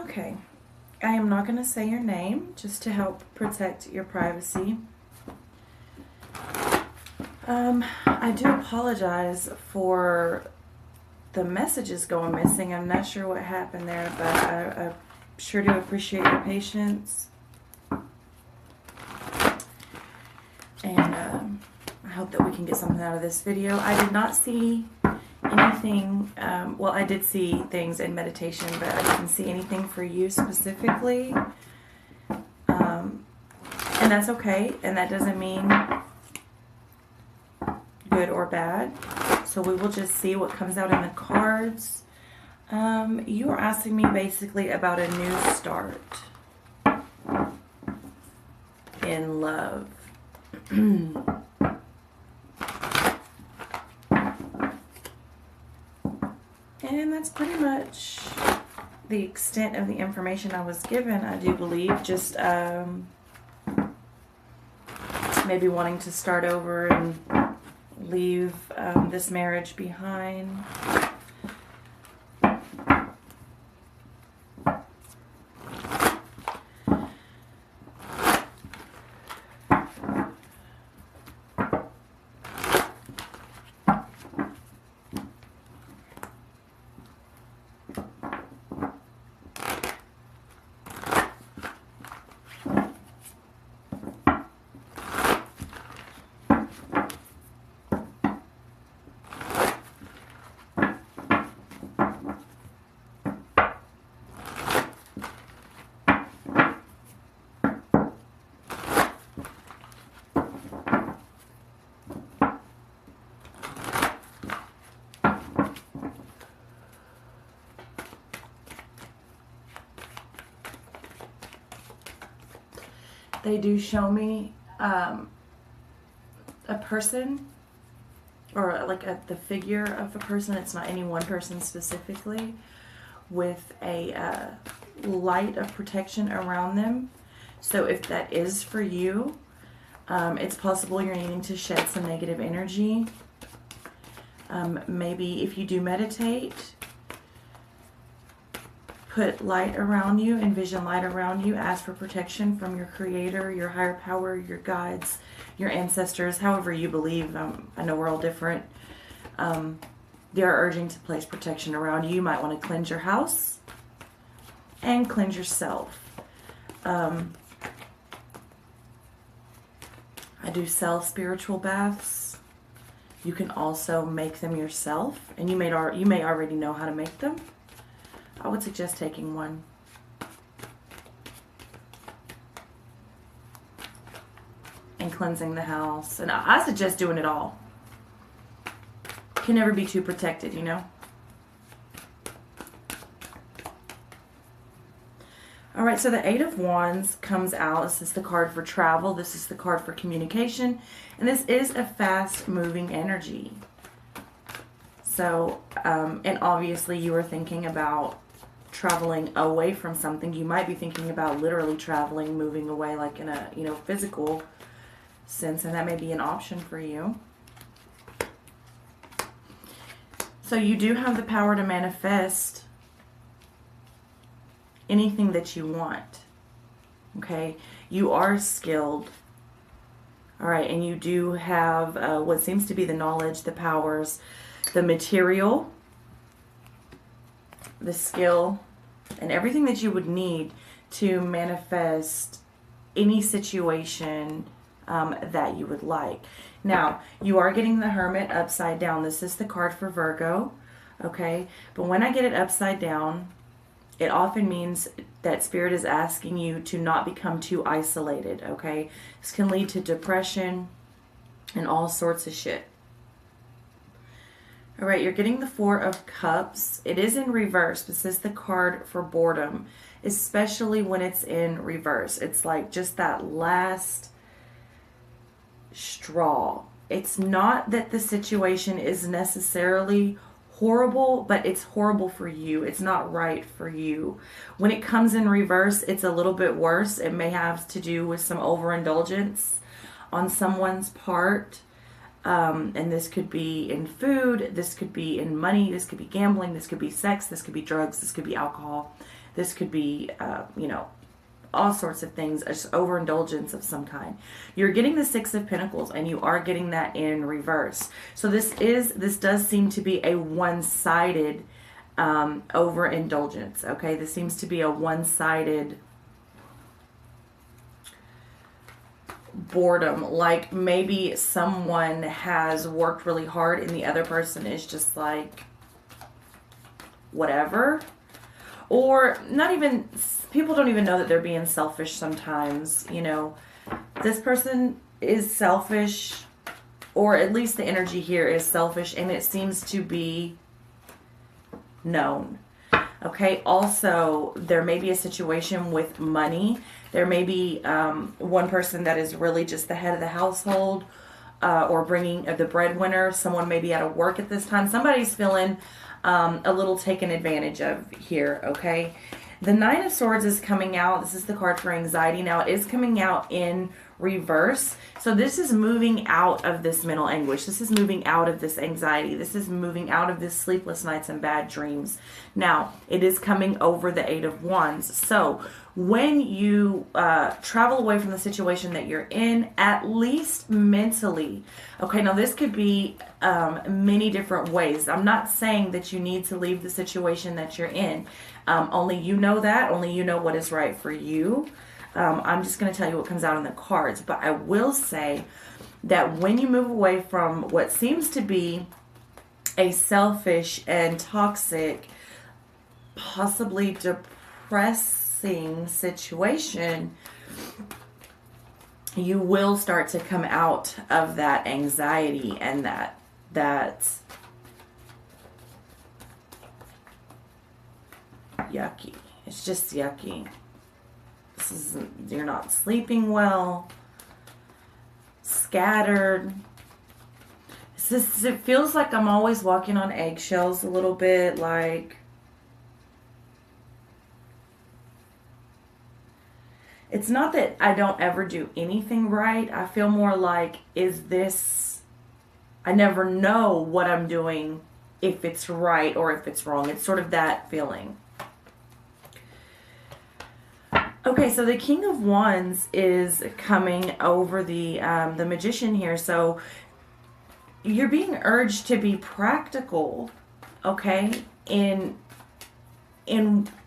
Okay, I am not going to say your name just to help protect your privacy. I do apologize for the messages going missing. I'm not sure what happened there, but I sure do appreciate your patience. And I hope that we can get something out of this video. I did not see anything, well, I did see things in meditation, but I didn't see anything for you specifically. And that's okay, and that doesn't mean good or bad. So we will just see what comes out in the cards. You are asking me basically about a new start in love. And that's pretty much the extent of the information I was given, I do believe. Just maybe wanting to start over and leave this marriage behind. They do show me a person, or like the figure of a person. It's not any one person specifically, with a light of protection around them. So if that is for you, it's possible you're needing to shed some negative energy. Maybe if you do meditate, put light around you, envision light around you, ask for protection from your creator, your higher power, your guides, your ancestors, however you believe. I know we're all different. They are urging to place protection around you. You might want to cleanse your house and cleanse yourself. I do sell spiritual baths. You can also make them yourself, and you may already know how to make them. I would suggest taking one. And cleansing the house. And I suggest doing it all. Can never be too protected, you know? Alright, so the Eight of Wands comes out. This is the card for travel. This is the card for communication. And this is a fast-moving energy. So, and obviously you are thinking about traveling away from something. You might be thinking about literally traveling, moving away, like in a, you know, physical sense, and that may be an option for you. So you do have the power to manifest anything that you want. Okay? You are skilled. Alright, and you do have what seems to be the knowledge, the powers, the material, the skill, and everything that you would need to manifest any situation that you would like. Now, you are getting the Hermit upside down. This is the card for Virgo, okay? But when I get it upside down, it often means that Spirit is asking you to not become too isolated, okay? This can lead to depression and all sorts of shit. All right, you're getting the Four of Cups. It is in reverse. This is the card for boredom, especially when it's in reverse. It's like just that last straw. It's not that the situation is necessarily horrible, but it's horrible for you. It's not right for you. When it comes in reverse, it's a little bit worse. It may have to do with some overindulgence on someone's part. And this could be in food, this could be in money, this could be gambling, this could be sex, this could be drugs, this could be alcohol, This could be, all sorts of things, just overindulgence of some kind. You're getting the Six of Pentacles, and you are getting that in reverse. So this does seem to be a one-sided overindulgence. Okay, this seems to be a one-sided boredom. Like maybe someone has worked really hard, and the other person is just like whatever. Or not even, people don't even know that they're being selfish sometimes, This person is selfish, or at least the energy here is selfish, and it seems to be known. Okay, also, there may be a situation with money. There may be one person that is really just the head of the household, or bringing the breadwinner. Someone may be out of work at this time. Somebody's feeling a little taken advantage of here, okay? The Nine of Swords is coming out. This is the card for anxiety. Now, it is coming out in reverse. So this is moving out of this mental anguish. This is moving out of this anxiety. This is moving out of this sleepless nights and bad dreams. Now, it is coming over the Eight of Wands. So when you travel away from the situation that you're in, at least mentally, okay, now this could be many different ways. I'm not saying that you need to leave the situation that you're in. Only you know that. Only you know what is right for you. I'm just going to tell you what comes out in the cards. But I will say that when you move away from what seems to be a selfish and toxic, possibly depressing situation, you will start to come out of that anxiety and that yucky. It's just yucky. You're not sleeping well, scattered. It feels like I'm always walking on eggshells a little bit, like it's not that I don't ever do anything right. I feel more like, I never know what I'm doing, if it's right or if it's wrong. It's sort of that feeling. Okay, so the King of Wands is coming over the Magician here. So you're being urged to be practical, okay, in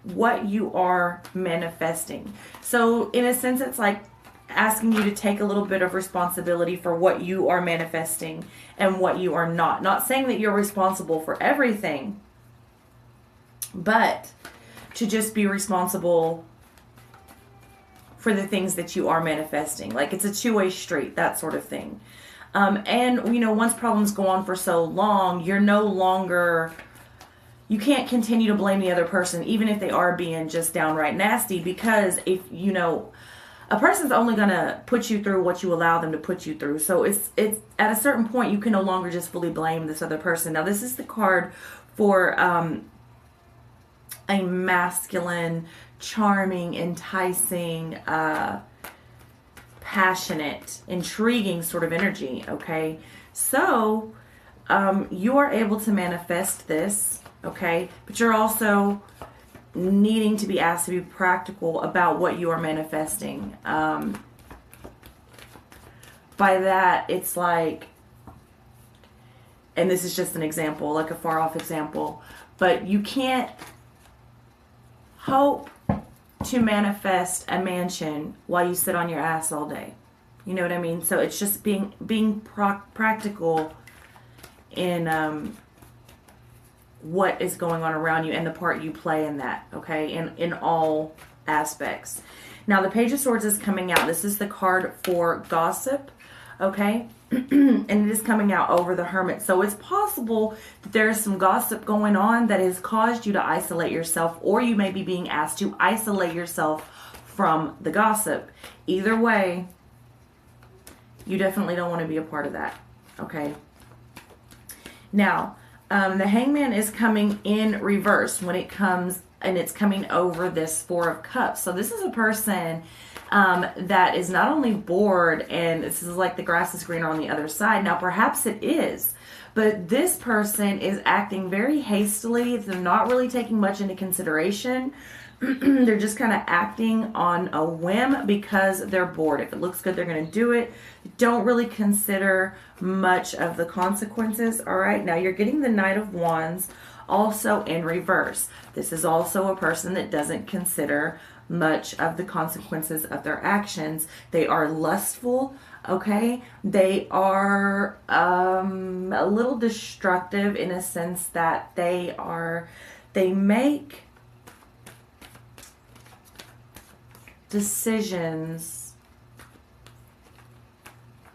what you are manifesting. So in a sense, it's like asking you to take a little bit of responsibility for what you are manifesting and what you are not. Not saying that you're responsible for everything, but to just be responsible for the things that you are manifesting. Like it's a two-way street, that sort of thing. And, once problems go on for so long, you're no longer, you can't continue to blame the other person, even if they are being just downright nasty, because if, a person's only going to put you through what you allow them to put you through. So it's at a certain point, you can no longer just fully blame this other person. Now, this is the card for a masculine, charming, enticing, passionate, intriguing sort of energy, okay? So, you are able to manifest this, okay? But you're also needing to be asked to be practical about what you are manifesting. By that, it's like, and this is just an example, like a far off example, but you can't hope to manifest a mansion while you sit on your ass all day. You know what I mean? So it's just being practical in what is going on around you and the part you play in that, okay? In all aspects. Now, the Page of Swords is coming out. This is the card for gossip, okay? And it is coming out over the Hermit. So it's possible that there's some gossip going on that has caused you to isolate yourself, or you may be being asked to isolate yourself from the gossip. Either way, you definitely don't want to be a part of that, okay? Now, the Hangman is coming in reverse when it comes, and it's coming over this Four of Cups. So this is a person that is not only bored, and this is like the grass is greener on the other side. Now, perhaps it is, But this person is acting very hastily. They're not really taking much into consideration. They're just kind of acting on a whim because they're bored. If it looks good, they're going to do it. Don't really consider much of the consequences. All right, now you're getting the Knight of Wands also in reverse. This is also a person that doesn't consider much of the consequences of their actions. They are lustful, okay? They are a little destructive in a sense that they make decisions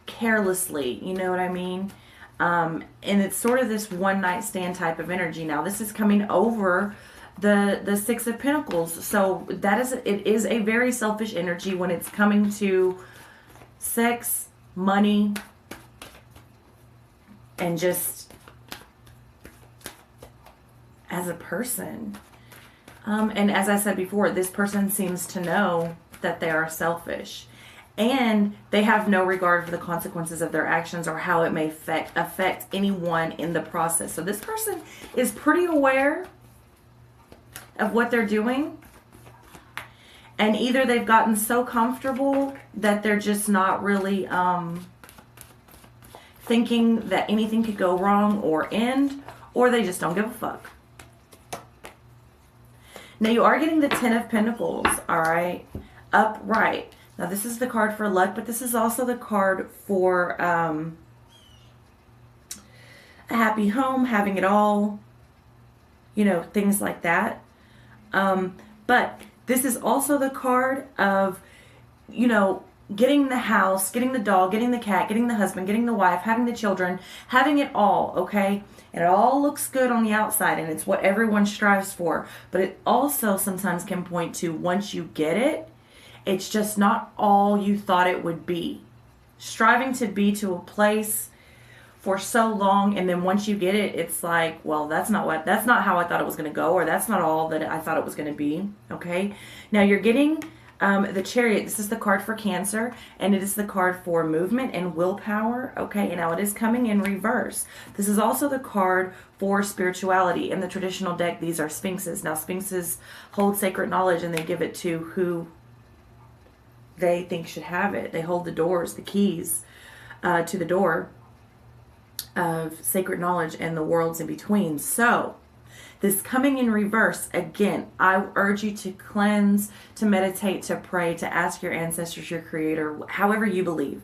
carelessly, you know what I mean? And it's sort of this one night stand type of energy. Now this is coming over the Six of Pentacles, so it is a very selfish energy when it's coming to sex, money, and just as a person. And as I said before, this person seems to know that they are selfish, and they have no regard for the consequences of their actions or how it may affect anyone in the process. So this person is pretty aware of what they're doing, and either they've gotten so comfortable that they're just not really thinking that anything could go wrong or end, or they just don't give a fuck. Now you are getting the Ten of Pentacles, all right, upright. Now this is the card for luck, but this is also the card for a happy home, having it all, you know, things like that. But this is also the card of, you know, getting the house, getting the dog, getting the cat, getting the husband, getting the wife, having the children, having it all, okay? And it all looks good on the outside, and it's what everyone strives for. But it also sometimes can point to, once you get it, it's just not all you thought it would be. Striving to be to a place for so long, and then once you get it, it's like, well, that's not how I thought it was going to go, or that's not all that I thought it was going to be. Okay, now you're getting the Chariot. This is the card for Cancer, and it is the card for movement and willpower. Okay, and now it is coming in reverse. This is also the card for spirituality. In the traditional deck, these are Sphinxes. Now Sphinxes hold sacred knowledge, and they give it to who they think should have it. They hold the doors, the keys to the door of sacred knowledge and the worlds in between. So this coming in reverse, again, I urge you to cleanse, to meditate, to pray, to ask your ancestors, your creator, however you believe,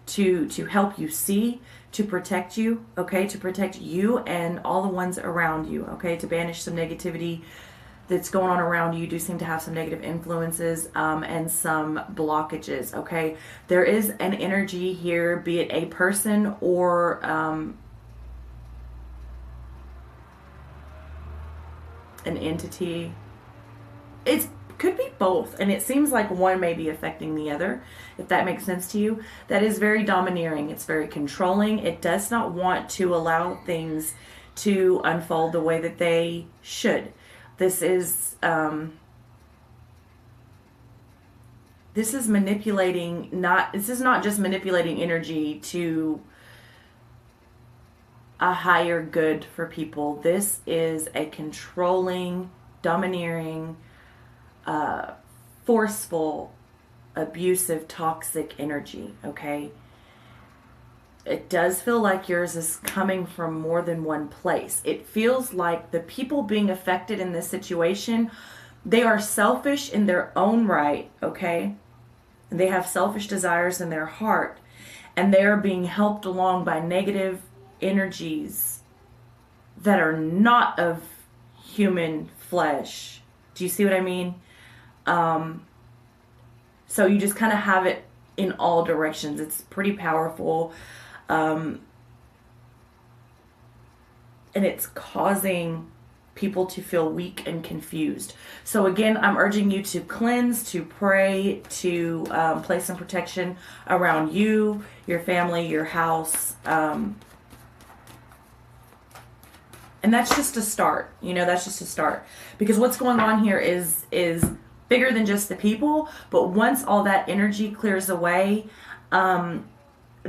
to help you see, to protect you, okay, to protect you and all the ones around you, okay, to banish some negativity that's going on around you. You do seem to have some negative influences and some blockages, okay? There is an energy here, be it a person or an entity. It could be both, and it seems like one may be affecting the other, if that makes sense to you. That is very domineering. It's very controlling. It does not want to allow things to unfold the way that they should. This is manipulating, this is not just manipulating energy to a higher good for people. This is a controlling, domineering, forceful, abusive, toxic energy, okay? It does feel like yours is coming from more than one place. It feels like the people being affected in this situation, they are selfish in their own right, okay? And they have selfish desires in their heart, and they are being helped along by negative energies that are not of human flesh. Do you see what I mean? So you just kind of have it in all directions. It's pretty powerful. And it's causing people to feel weak and confused. So again, I'm urging you to cleanse, to pray, to place some protection around you, your family, your house. And that's just a start. You know, that's just a start. Because what's going on here is bigger than just the people. But once all that energy clears away,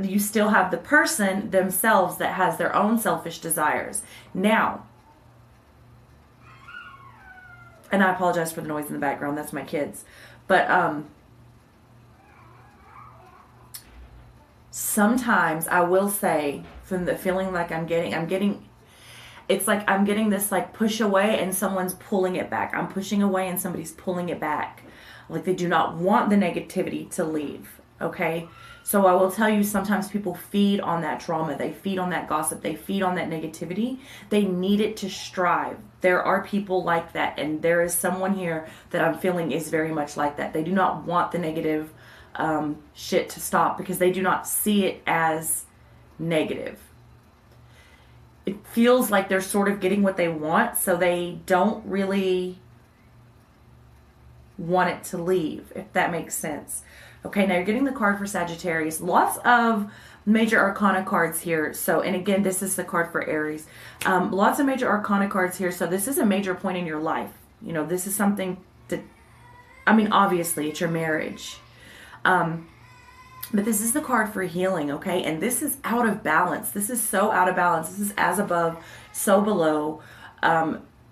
you still have the person themselves that has their own selfish desires. Now, and I apologize for the noise in the background, that's my kids. But sometimes I will say, from the feeling like I'm getting, it's like I'm getting this like push away and someone's pulling it back. I'm pushing away and somebody's pulling it back. Like they do not want the negativity to leave, okay? So I will tell you, sometimes people feed on that trauma. They feed on that gossip. They feed on that negativity. They need it to strive. There are people like that, and there is someone here that I'm feeling is very much like that. They do not want the negative shit to stop because they do not see it as negative. It feels like they're sort of getting what they want, so they don't really want it to leave, if that makes sense. Okay, now you're getting the card for Sagittarius. Lots of major arcana cards here. So, and again, this is the card for Aries. Lots of major arcana cards here. So this is a major point in your life. You know, this is something that, I mean, obviously it's your marriage. But this is the card for healing, okay? And this is out of balance. This is so out of balance. This is as above, so below.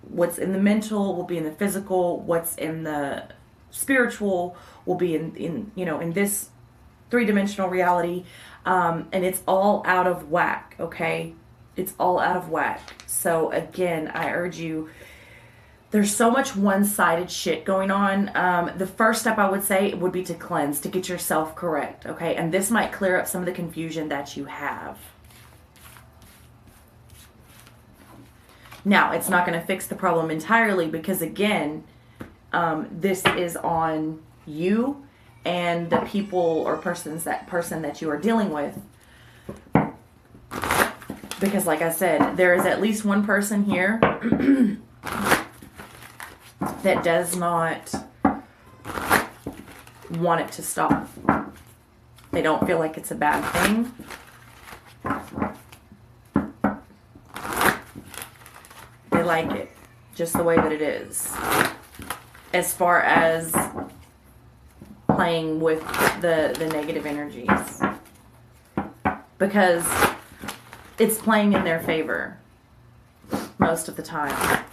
What's in the mental will be in the physical. What's in the spiritual will be in you know, in this three-dimensional reality. And it's all out of whack, okay? It's all out of whack. So again, I urge you, there's so much one-sided shit going on. The first step I would say would be to cleanse, to get yourself correct, okay? And this might clear up some of the confusion that you have. Now, it's not going to fix the problem entirely because, again, this is on you and the people or person that you are dealing with. Because, like I said, there is at least one person here that does not want it to stop. They don't feel like it's a bad thing. They like it just the way that it is. As far as playing with the negative energies. Because it's playing in their favor most of the time.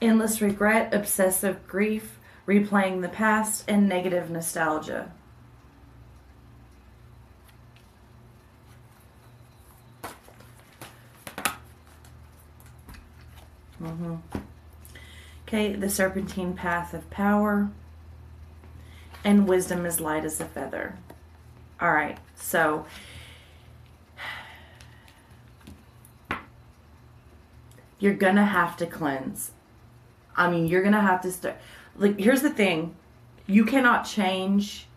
Endless regret, obsessive grief, replaying the past, and negative nostalgia. Okay, the serpentine path of power, and wisdom is light as a feather. All right, so you're gonna have to cleanse. I mean, you're gonna have to start. Like, here's the thing: you cannot change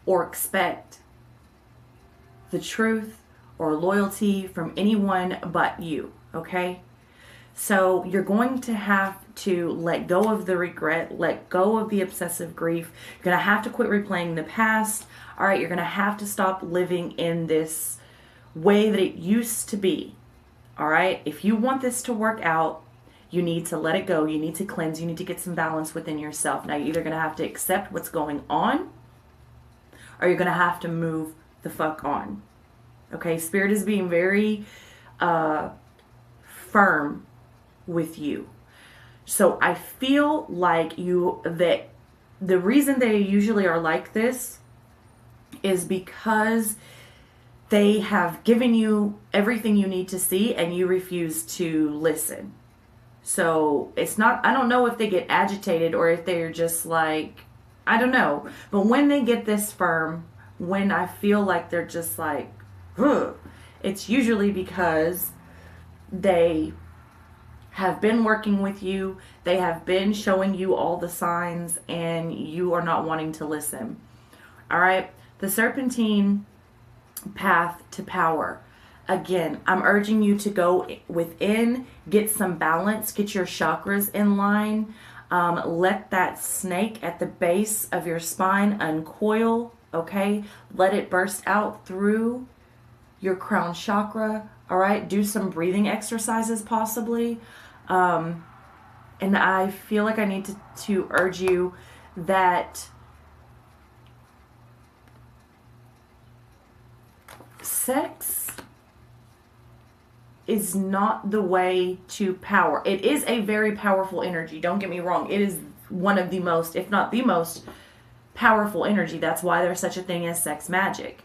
or expect the truth or loyalty from anyone but you. Okay. So you're going to have to let go of the regret, let go of the obsessive grief. You're going to have to quit replaying the past. All right, you're going to have to stop living in this way that it used to be. All right, if you want this to work out, you need to let it go. You need to cleanse. You need to get some balance within yourself. Now, you're either going to have to accept what's going on or you're going to have to move the fuck on. Okay, Spirit is being very firm with you. So I feel like that the reason they usually are like this is because they have given you everything you need to see and you refuse to listen. So it's not, I don't know if they get agitated or if they're just like, I don't know. But when they get this firm, when I feel like they're just like, ugh, it's usually because they have been working with you, they have been showing you all the signs, and you are not wanting to listen. All right, the serpentine path to power. Again, I'm urging you to go within, get some balance, get your chakras in line. Let that snake at the base of your spine uncoil, okay? Let it burst out through your crown chakra, all right? Do some breathing exercises possibly. And I feel like I need to urge you that sex is not the way to power. It is a very powerful energy. Don't get me wrong. It is one of the most, if not the most, powerful energy. That's why there's such a thing as sex magic.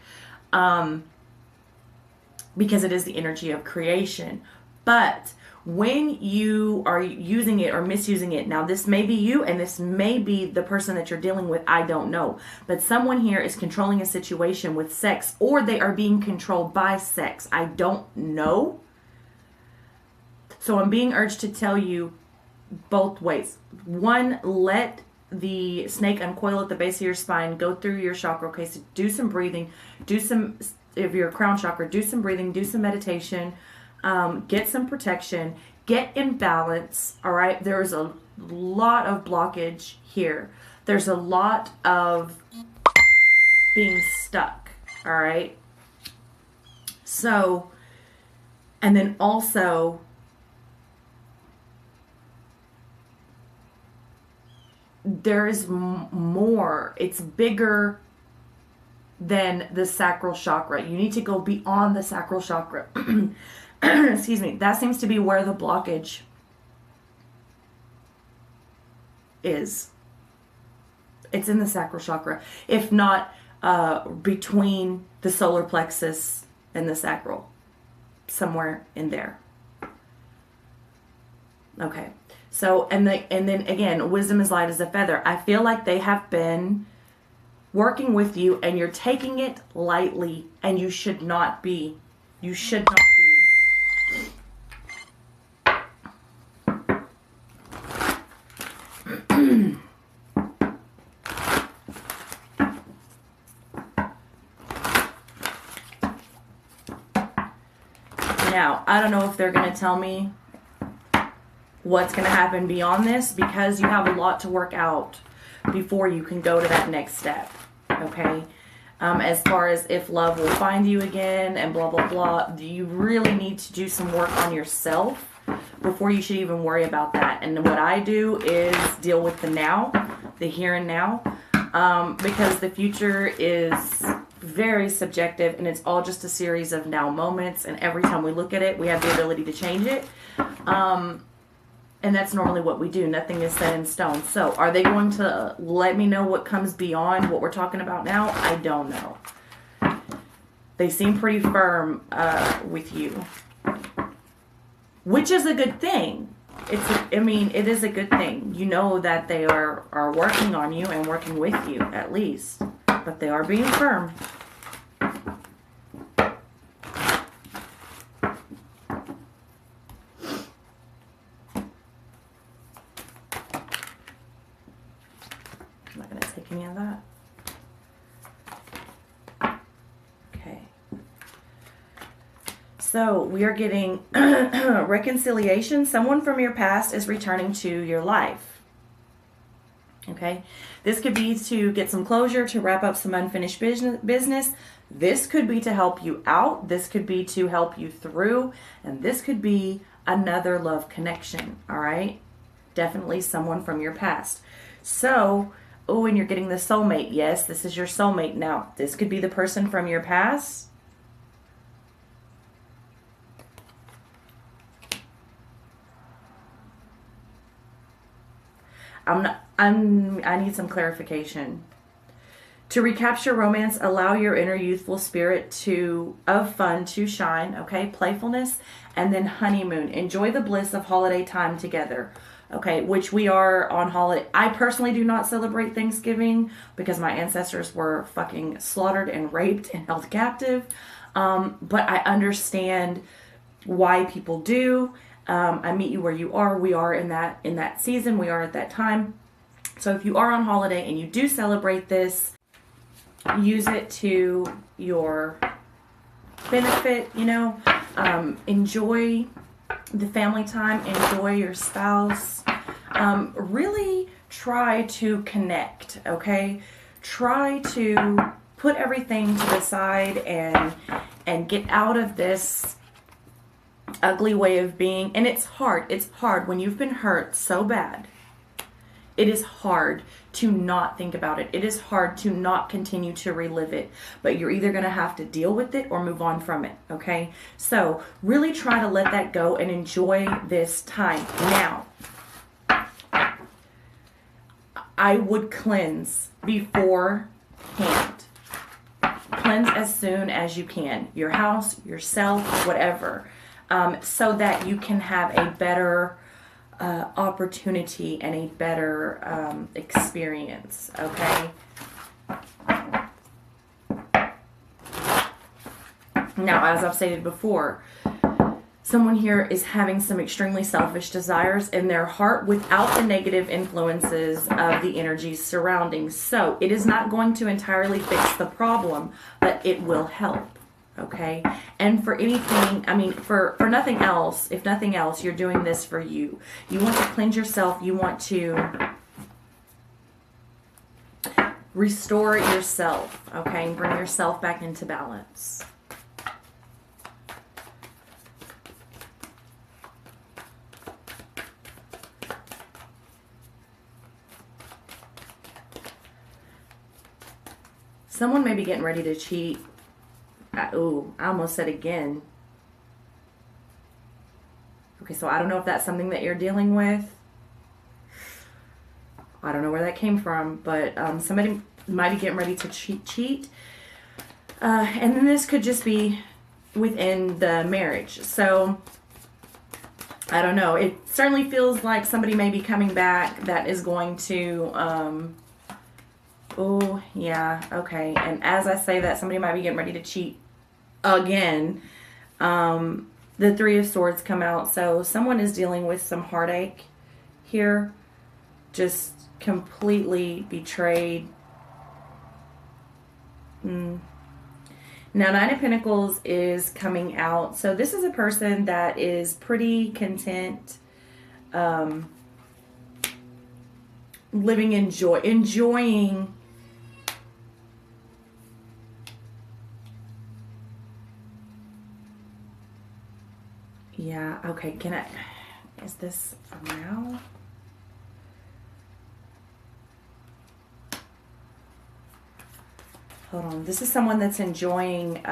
Because it is the energy of creation. But when you are using it or misusing it, now this may be you and this may be the person that you're dealing with, I don't know. But someone here is controlling a situation with sex, or they are being controlled by sex. I don't know. So I'm being urged to tell you both ways. One, let the snake uncoil at the base of your spine, go through your chakra. Okay, so do some breathing, do some, if your crown chakra, do some breathing, do some meditation, get some protection, get in balance. All right, there's a lot of blockage here. There's a lot of being stuck. All right. So, and then also, there is more. It's bigger than the sacral chakra. You need to go beyond the sacral chakra. Excuse me. That seems to be where the blockage is. It's in the sacral chakra. If not between the solar plexus and the sacral. Somewhere in there. Okay. So, and then again, wisdom is light as a feather. I feel like they have been working with you and you're taking it lightly, and you should not be. You should not be. Now, I don't know if they're going to tell me what's going to happen beyond this, because you have a lot to work out before you can go to that next step. Okay? As far as if love will find you again and blah, blah, blah, you really need to do some work on yourself before you should even worry about that. And what I do is deal with the now, the here and now, because the future is very subjective, and it's all just a series of now moments, and every time we look at it, we have the ability to change it. And that's normally what we do. Nothing is set in stone. So are they going to let me know what comes beyond what we're talking about now? I don't know. They seem pretty firm with you, which is a good thing. It is a good thing. You know that they are working on you and working with you, at least. But they are being firm. I'm not going to take any of that. Okay. So we are getting reconciliation. Someone from your past is returning to your life. Okay. This could be to get some closure, to wrap up some unfinished business. This could be to help you out. This could be to help you through. And this could be another love connection. All right. Definitely someone from your past. So, oh, and you're getting the soulmate. Yes, this is your soulmate. Now, this could be the person from your past. I need some clarification. To recapture romance, allow your inner youthful spirit of fun to shine, okay? Playfulness, and then honeymoon. Enjoy the bliss of holiday time together, okay? Which we are on holiday. I personally do not celebrate Thanksgiving because my ancestors were fucking slaughtered and raped and held captive. But I understand why people do. I meet you where you are. We are in that season. We are at that time. So if you are on holiday and you do celebrate this, use it to your benefit, you know. Enjoy the family time, enjoy your spouse. Really try to connect, okay? Try to put everything to the side and get out of this ugly way of being. And it's hard when you've been hurt so bad. It is hard to not think about it. It is hard to not continue to relive it. But you're either going to have to deal with it or move on from it, okay? So really try to let that go and enjoy this time. Now, I would cleanse beforehand. Cleanse as soon as you can. Your house, yourself, whatever. So that you can have a better opportunity and a better experience, okay? Now, as I've stated before, someone here is having some extremely selfish desires in their heart without the negative influences of the energies surrounding. So it is not going to entirely fix the problem, but it will help. Okay, and for anything, I mean, for nothing else, if nothing else, you're doing this for you. You want to cleanse yourself. You want to restore yourself, okay, and bring yourself back into balance. Someone may be getting ready to cheat. Ooh, I almost said again. Okay, so I don't know if that's something that you're dealing with. I don't know where that came from, but somebody might be getting ready to cheat. And then this could just be within the marriage. So, I don't know. It certainly feels like somebody may be coming back that is going to... oh, yeah, okay. And as I say that, somebody might be getting ready to cheat again. The Three of Swords come out. So someone is dealing with some heartache here. Just completely betrayed. Now, Nine of Pentacles is coming out. So this is a person that is pretty content. Living in joy. Enjoying... Yeah, okay, can I... Is this for now? Hold on. This is someone that's enjoying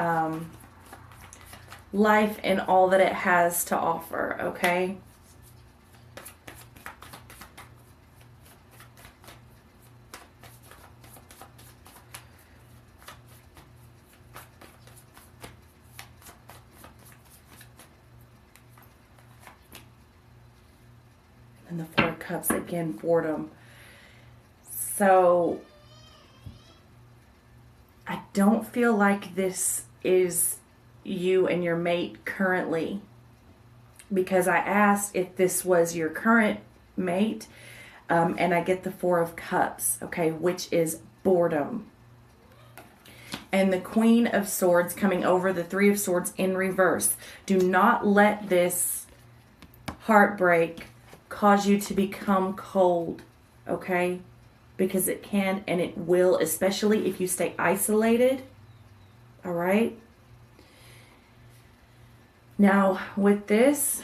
life and all that it has to offer, okay? And the Four of Cups, again, boredom. So, I don't feel like this is you and your mate currently. Because I asked if this was your current mate. And I get the Four of Cups, okay, which is boredom. And the Queen of Swords coming over the Three of Swords in reverse. Do not let this heartbreak cause you to become cold, okay? Because it can and it will, especially if you stay isolated, all right? Now, with this,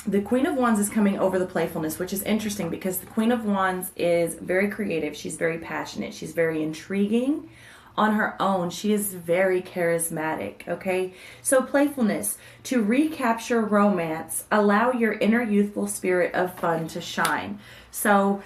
the Queen of Wands is coming over the playfulness, which is interesting because the Queen of Wands is very creative. She's very passionate. She's very intriguing. On her own, she is very charismatic, okay? So playfulness, to recapture romance, allow your inner youthful spirit of fun to shine. So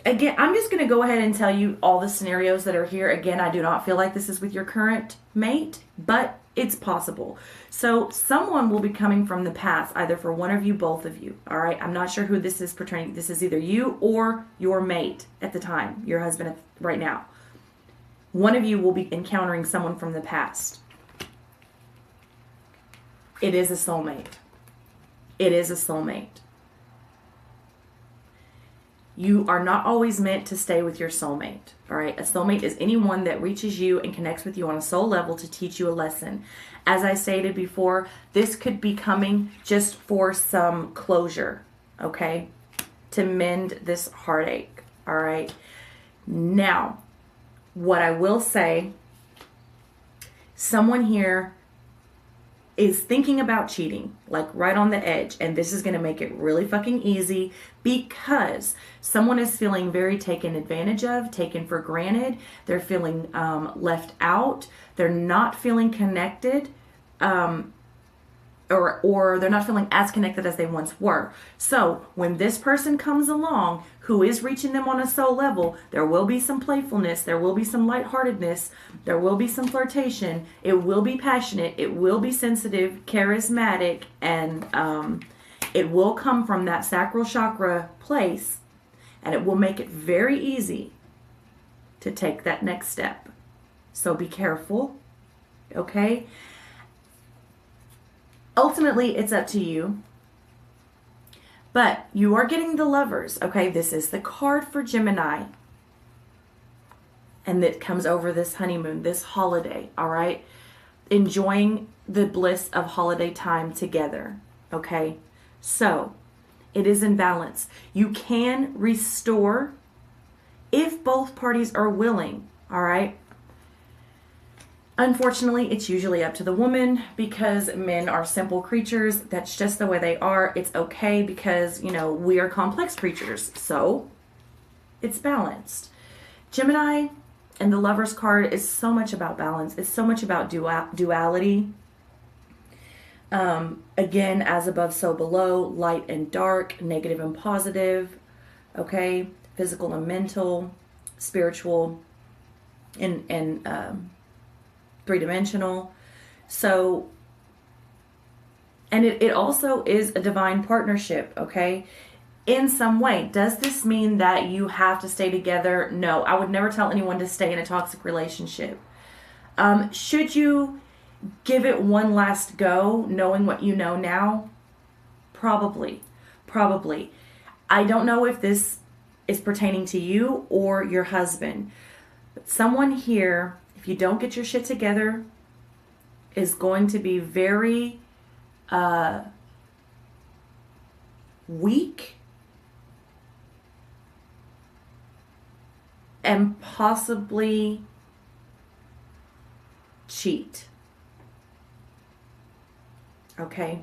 again, I'm just going to go ahead and tell you all the scenarios that are here. Again, I do not feel like this is with your current mate, but it's possible. So someone will be coming from the past, either for one of you, both of you. All right. I'm not sure who this is pertaining. This is either you or your mate at the time, your husband right now. One of you will be encountering someone from the past. It is a soulmate. It is a soulmate. You are not always meant to stay with your soulmate, all right? A soulmate is anyone that reaches you and connects with you on a soul level to teach you a lesson. As I stated before, this could be coming just for some closure, okay? To mend this heartache, all right? Now, what I will say, someone here is thinking about cheating, like right on the edge, and this is going to make it really fucking easy because someone is feeling very taken advantage of, taken for granted. They're feeling left out. They're not feeling connected, or they're not feeling as connected as they once were. So when this person comes along who is reaching them on a soul level, there will be some playfulness, there will be some lightheartedness, there will be some flirtation, it will be passionate, it will be sensitive, charismatic, and it will come from that sacral chakra place, and it will make it very easy to take that next step. So be careful, okay? Ultimately, it's up to you. But you are getting the Lovers, okay? This is the card for Gemini. And it comes over this honeymoon, this holiday, all right? Enjoying the bliss of holiday time together, okay? So, it is in balance. You can restore if both parties are willing, all right? Unfortunately, it's usually up to the woman because men are simple creatures. That's just the way they are. It's okay because, you know, we are complex creatures. So, it's balanced. Gemini and the Lovers card is so much about balance. It's so much about duality. Again, as above, so below, light and dark, negative and positive, okay? Physical and mental, spiritual, and three-dimensional. So, and it also is a divine partnership, okay? In some way. Does this mean that you have to stay together? No, I would never tell anyone to stay in a toxic relationship. Should you give it one last go, knowing what you know now? Probably. I don't know if this is pertaining to you or your husband, but someone here, if you don't get your shit together, is going to be very weak and possibly cheat. Okay?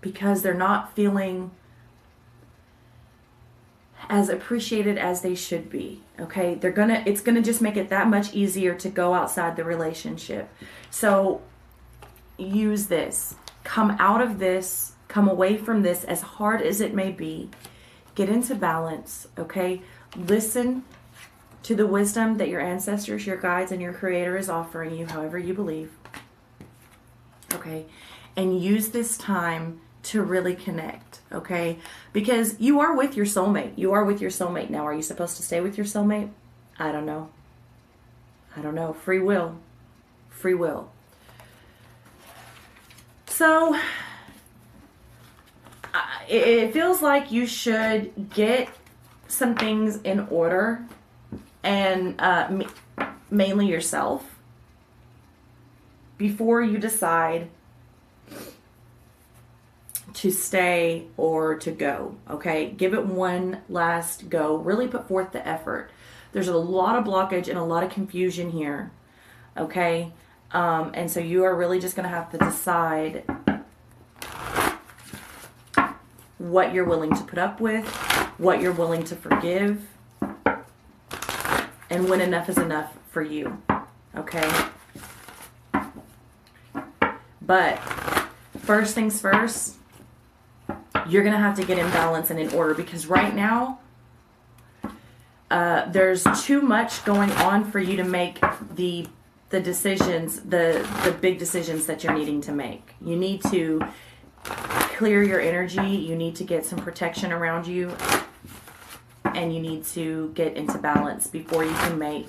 Because they're not feeling as appreciated as they should be. Okay? It's gonna just make it that much easier to go outside the relationship. So use this. Come out of this, come away from this, as hard as it may be. Get into balance, okay? Listen to the wisdom that your ancestors, your guides, and your creator is offering you, however you believe. Okay? And use this time to really connect, okay? Because you are with your soulmate. You are with your soulmate. Now, are you supposed to stay with your soulmate? I don't know. Free will. So, it feels like you should get some things in order, and mainly yourself, before you decide to stay or to go, okay? Give it one last go. Really put forth the effort. There's a lot of blockage and a lot of confusion here, okay? And so you are really just going to have to decide what you're willing to put up with, what you're willing to forgive, and when enough is enough for you, okay? But first things first, you're going to have to get in balance and in order, because right now there's too much going on for you to make the decisions, the big decisions that you're needing to make. You need to clear your energy. You need to get some protection around you, and you need to get into balance before you can make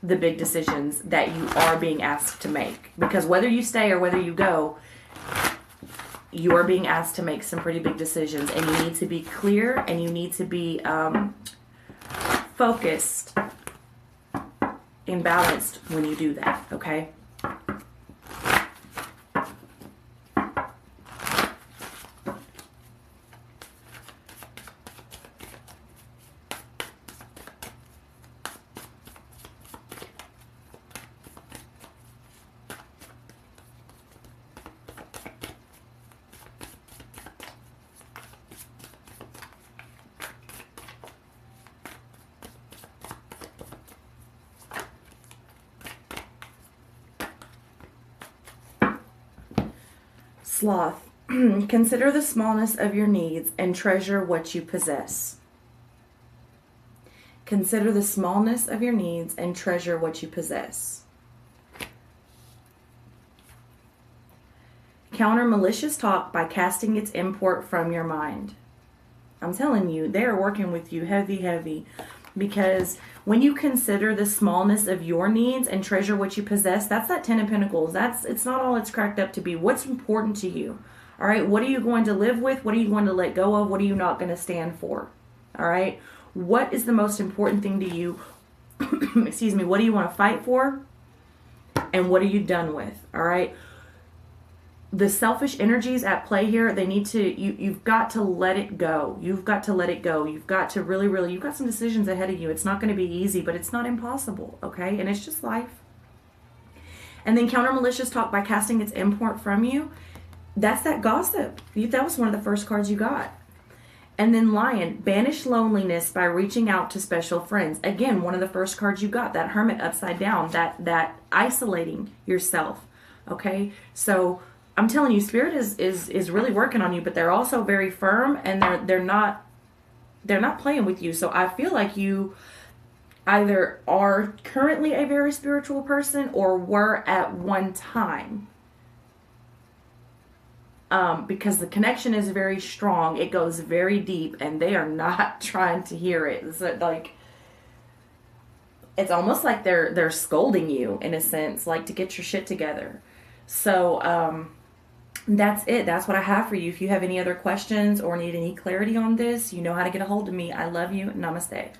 the big decisions that you are being asked to make. Because whether you stay or whether you go, you are being asked to make some pretty big decisions, and you need to be clear, and you need to be focused and balanced when you do that, okay? Sloth. Consider the smallness of your needs and treasure what you possess. Consider the smallness of your needs and treasure what you possess. Counter malicious talk by casting its import from your mind. I'm telling you, they are working with you heavy, heavy. Because when you consider the smallness of your needs and treasure what you possess, that's that 10 of Pentacles. It's not all it's cracked up to be. What's important to you? All right. What are you going to live with? What are you going to let go of? What are you not going to stand for? All right. What is the most important thing to you? Excuse me. What do you want to fight for? And what are you done with? All right. The selfish energies at play here, they need to, you've got to let it go. You've got to let it go. You've got to really, you've got some decisions ahead of you. It's not going to be easy, but it's not impossible, okay? And it's just life. And then counter malicious talk by casting its import from you. That's that gossip. That was one of the first cards you got. And then Lion, banish loneliness by reaching out to special friends. Again, one of the first cards you got, that Hermit upside down, that isolating yourself, okay? So I'm telling you, Spirit is really working on you, but they're also very firm, and they're not playing with you. So I feel like you either are currently a very spiritual person or were at one time. Because the connection is very strong. It goes very deep, and they are not trying to hear it. So, like, it's almost like they're scolding you in a sense, like to get your shit together. So, that's it. That's what I have for you. If you have any other questions or need any clarity on this, you know how to get a hold of me. I love you. Namaste.